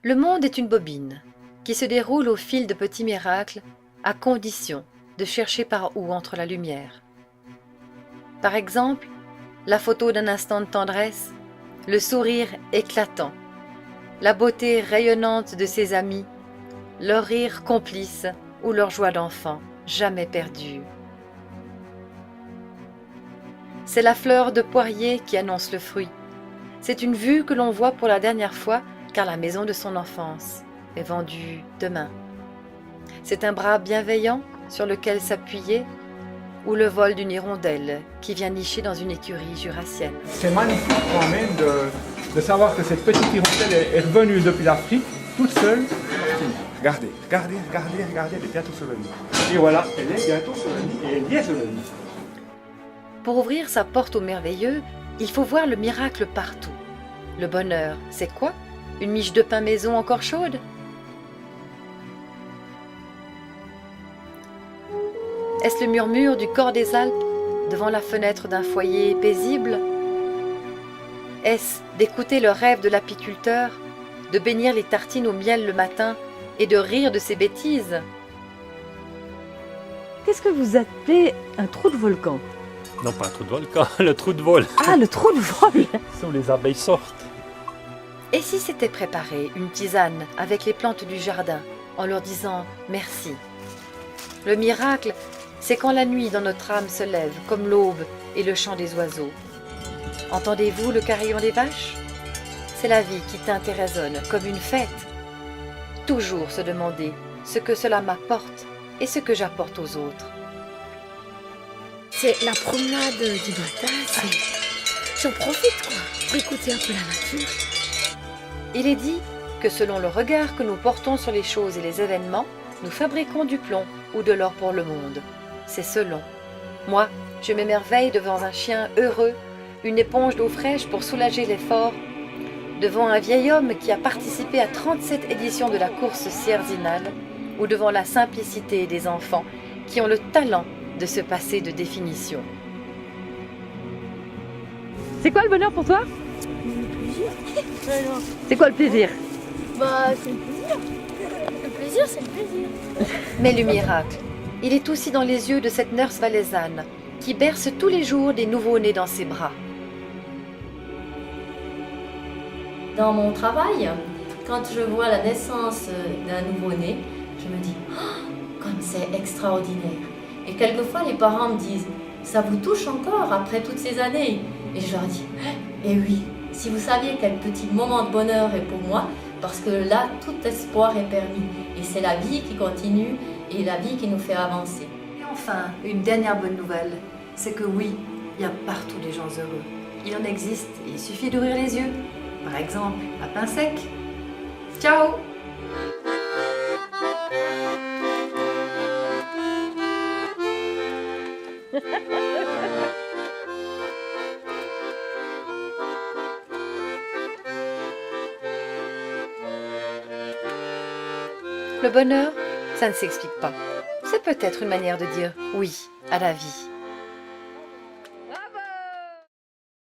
Le monde est une bobine qui se déroule au fil de petits miracles à condition de chercher par où entre la lumière. Par exemple, la photo d'un instant de tendresse, le sourire éclatant, la beauté rayonnante de ses amis, leur rire complice ou leur joie d'enfant jamais perdue. C'est la fleur de poirier qui annonce le fruit. C'est une vue que l'on voit pour la dernière fois car la maison de son enfance est vendue demain. C'est un bras bienveillant sur lequel s'appuyer ou le vol d'une hirondelle qui vient nicher dans une écurie jurassienne. C'est magnifique quand même de savoir que cette petite hirondelle est revenue depuis l'Afrique, toute seule. Regardez, regardez, regardez, regardez, elle est bientôt sur le nid. Et voilà, elle est bientôt sur le nid et elle y est sur le nid. Pour ouvrir sa porte au merveilleux, il faut voir le miracle partout. Le bonheur, c'est quoi? Une miche de pain maison encore chaude? Est-ce le murmure du corps des Alpes devant la fenêtre d'un foyer paisible? Est-ce d'écouter le rêve de l'apiculteur, de bénir les tartines au miel le matin et de rire de ses bêtises? Qu'est-ce que vous appelez un trou de volcan? Non, pas un trou de volcan, le trou de vol. Ah, le trou de vol! C'est où les abeilles sortent. Et si c'était préparer une tisane avec les plantes du jardin en leur disant merci? Le miracle, c'est quand la nuit dans notre âme se lève comme l'aube et le chant des oiseaux. Entendez-vous le carillon des vaches? C'est la vie qui teinte et résonne comme une fête. Toujours se demander ce que cela m'apporte et ce que j'apporte aux autres. C'est la promenade du matin, j'en profite quoi, pour écouter un peu la nature. Il est dit que selon le regard que nous portons sur les choses et les événements, nous fabriquons du plomb ou de l'or pour le monde. C'est selon. Moi, je m'émerveille devant un chien heureux, une éponge d'eau fraîche pour soulager l'effort, devant un vieil homme qui a participé à 37 éditions de la course sierzinale, ou devant la simplicité des enfants qui ont le talent de se passer de définition. C'est quoi le bonheur pour toi? Le plaisir. Non. C'est quoi le plaisir? Bah, c'est le plaisir. Le plaisir, c'est le plaisir. Mais le miracle, il est aussi dans les yeux de cette nurse valaisanne qui berce tous les jours des nouveau-nés dans ses bras. Dans mon travail, quand je vois la naissance d'un nouveau-né, je me dis oh, comme c'est extraordinaire. Et quelquefois, les parents me disent ça vous touche encore après toutes ces années? Et je leur dis eh oui, si vous saviez quel petit moment de bonheur est pour moi, parce que là, tout espoir est permis. Et c'est la vie qui continue et la vie qui nous fait avancer. Et enfin, une dernière bonne nouvelle, c'est que oui, il y a partout des gens heureux. Il en existe et il suffit d'ouvrir les yeux. Par exemple, à pain sec. Ciao! Le bonheur, ça ne s'explique pas. C'est peut-être une manière de dire oui à la vie.